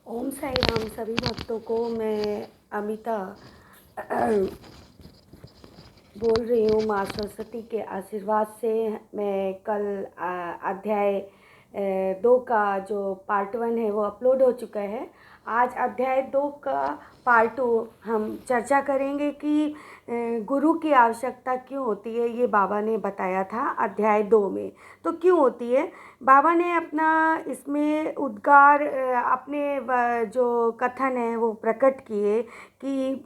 ओम साई राम। सभी भक्तों को मैं अमिता बोल रही हूँ। माँ सरस्वती के आशीर्वाद से मैं कल अध्याय 2 का जो पार्ट 1 है वो अपलोड हो चुका है। आज अध्याय 2 का पार्ट 2 हम चर्चा करेंगे कि गुरु की आवश्यकता क्यों होती है। ये बाबा ने बताया था अध्याय 2 में। तो क्यों होती है, बाबा ने अपना इसमें उद्गार अपने जो कथन है वो प्रकट किए कि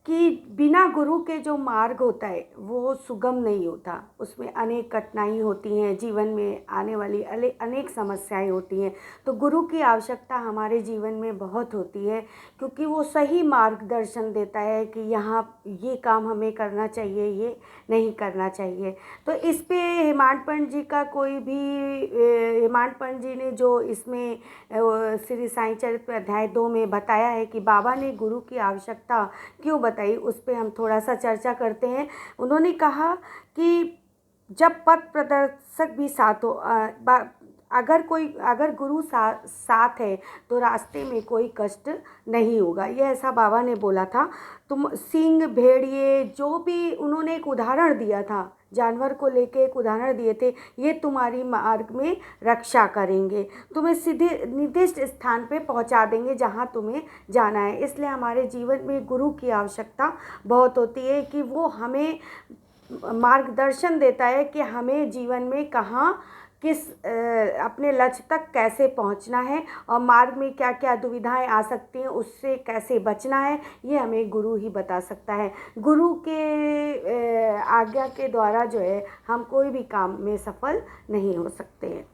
कि बिना गुरु के जो मार्ग होता है वो सुगम नहीं होता। उसमें अनेक कठिनाई होती हैं, जीवन में आने वाली अनेक समस्याएं होती हैं। तो गुरु की आवश्यकता हमारे जीवन में बहुत होती है, क्योंकि वो सही मार्गदर्शन देता है कि यहाँ ये काम हमें करना चाहिए, ये नहीं करना चाहिए। तो इस पे हेमांत पंत जी का कोई भी हेमांत पंत जी ने जो इसमें श्री साईं चरित्र अध्याय 2 में बताया है कि बाबा ने गुरु की आवश्यकता क्यों बताई, उस पर हम थोड़ा सा चर्चा करते हैं। उन्होंने कहा कि जब पथ प्रदर्शक भी साथ हो, अगर गुरु साथ है तो रास्ते में कोई कष्ट नहीं होगा। ये ऐसा बाबा ने बोला था। तुम सिंह, भेड़िए, जो भी उन्होंने एक उदाहरण दिया था, जानवर को लेके एक उदाहरण दिए थे, ये तुम्हारी मार्ग में रक्षा करेंगे, तुम्हें सीधे निर्दिष्ट स्थान पे पहुंचा देंगे जहां तुम्हें जाना है। इसलिए हमारे जीवन में गुरु की आवश्यकता बहुत होती है कि वो हमें मार्गदर्शन देता है कि हमें जीवन में कहाँ अपने लक्ष्य तक कैसे पहुंचना है और मार्ग में क्या क्या दुविधाएं आ सकती हैं, उससे कैसे बचना है, ये हमें गुरु ही बता सकता है। गुरु के आज्ञा के द्वारा जो है हम कोई भी काम में सफल नहीं हो सकते हैं।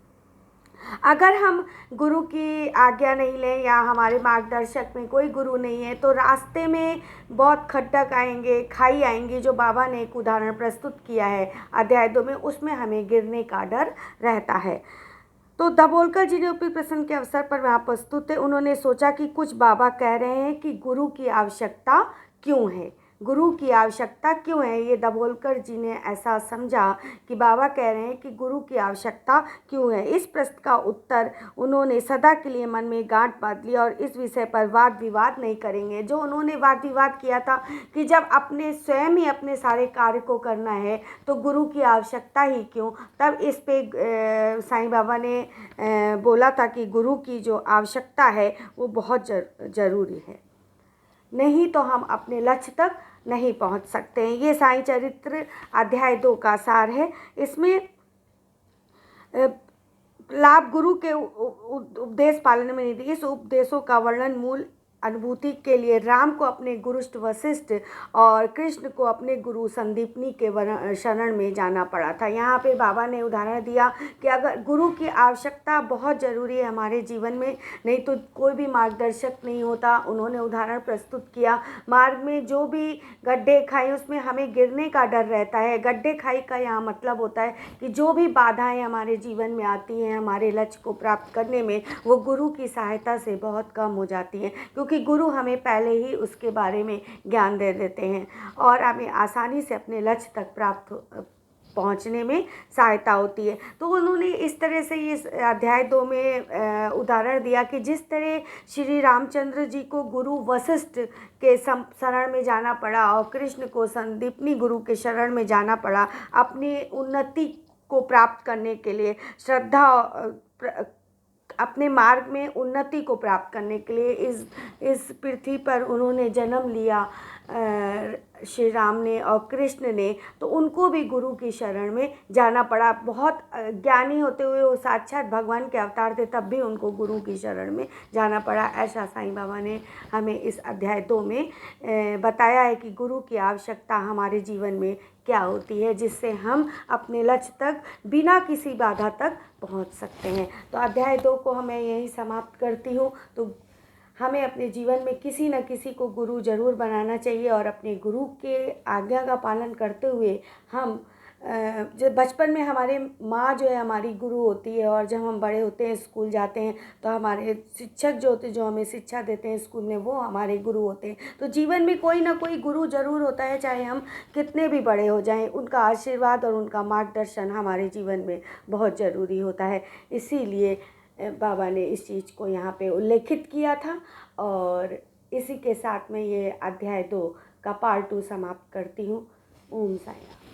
अगर हम गुरु की आज्ञा नहीं लें या हमारे मार्गदर्शक में कोई गुरु नहीं है तो रास्ते में बहुत खड्डक आएंगे, खाई आएंगी, जो बाबा ने एक उदाहरण प्रस्तुत किया है अध्याय 2 में, उसमें हमें गिरने का डर रहता है। तो दाभोलकर जी ने उपयुक्त प्रसंग के अवसर पर वहाँ प्रस्तुत थे। उन्होंने सोचा कि कुछ बाबा कह रहे हैं कि गुरु की आवश्यकता क्यों है, गुरु की आवश्यकता क्यों है। ये दाभोलकर जी ने ऐसा समझा कि बाबा कह रहे हैं कि गुरु की आवश्यकता क्यों है। इस प्रश्न का उत्तर उन्होंने सदा के लिए मन में गांठ बांध लिया और इस विषय पर वाद विवाद नहीं करेंगे। जो उन्होंने वाद विवाद किया था कि जब अपने स्वयं ही अपने सारे कार्य को करना है तो गुरु की आवश्यकता ही क्यों, तब इस पे साईं बाबा ने बोला था कि गुरु की जो आवश्यकता है वो बहुत ज़रूरी है, नहीं तो हम अपने लक्ष्य तक नहीं पहुंच सकते हैं। ये साईं चरित्र अध्याय 2 का सार है। इसमें लाभ गुरु के उपदेश पालन में निधि। इस उपदेशों का वर्णन मूल अनुभूति के लिए राम को अपने गुरु वशिष्ठ और कृष्ण को अपने गुरु संदीपनी के शरण में जाना पड़ा था। यहाँ पे बाबा ने उदाहरण दिया कि अगर गुरु की आवश्यकता बहुत ज़रूरी है हमारे जीवन में, नहीं तो कोई भी मार्गदर्शक नहीं होता। उन्होंने उदाहरण प्रस्तुत किया, मार्ग में जो भी गड्ढे खाई उसमें हमें गिरने का डर रहता है। गड्ढे खाई का यहाँ मतलब होता है कि जो भी बाधाएं हमारे जीवन में आती हैं हमारे लक्ष्य को प्राप्त करने में, वो गुरु की सहायता से बहुत कम हो जाती हैं, क्योंकि गुरु हमें पहले ही उसके बारे में ज्ञान दे देते हैं और हमें आसानी से अपने लक्ष्य तक पहुंचने में सहायता होती है। तो उन्होंने इस तरह से इस अध्याय 2 में उदाहरण दिया कि जिस तरह श्री रामचंद्र जी को गुरु वशिष्ठ के शरण में जाना पड़ा और कृष्ण को संदीपनी गुरु के शरण में जाना पड़ा अपनी उन्नति को प्राप्त करने के लिए, श्रद्धा अपने मार्ग में उन्नति को प्राप्त करने के लिए इस पृथ्वी पर उन्होंने जन्म लिया श्री राम ने और कृष्ण ने, तो उनको भी गुरु की शरण में जाना पड़ा। बहुत ज्ञानी होते हुए वो साक्षात भगवान के अवतार थे, तब भी उनको गुरु की शरण में जाना पड़ा। ऐसा साईं बाबा ने हमें इस अध्याय 2 में बताया है कि गुरु की आवश्यकता हमारे जीवन में क्या होती है, जिससे हम अपने लक्ष्य तक बिना किसी बाधा तक पहुंच सकते हैं। तो अध्याय 2 को मैं यहीं समाप्त करती हूँ। तो हमें अपने जीवन में किसी न किसी को गुरु ज़रूर बनाना चाहिए और अपने गुरु के आज्ञा का पालन करते हुए हम जब बचपन में हमारे माँ जो है हमारी गुरु होती है, और जब हम बड़े होते हैं स्कूल जाते हैं तो हमारे शिक्षक जो होते हैं, जो हमें शिक्षा देते हैं स्कूल में, वो हमारे गुरु होते हैं। तो जीवन में कोई ना कोई गुरु ज़रूर होता है, चाहे हम कितने भी बड़े हो जाएं, उनका आशीर्वाद और उनका मार्गदर्शन हमारे जीवन में बहुत ज़रूरी होता है। इसीलिए बाबा ने इस चीज़ को यहाँ पे उल्लेखित किया था। और इसी के साथ में ये अध्याय 2 का पार्ट 2 समाप्त करती हूँ। ओम साई राम।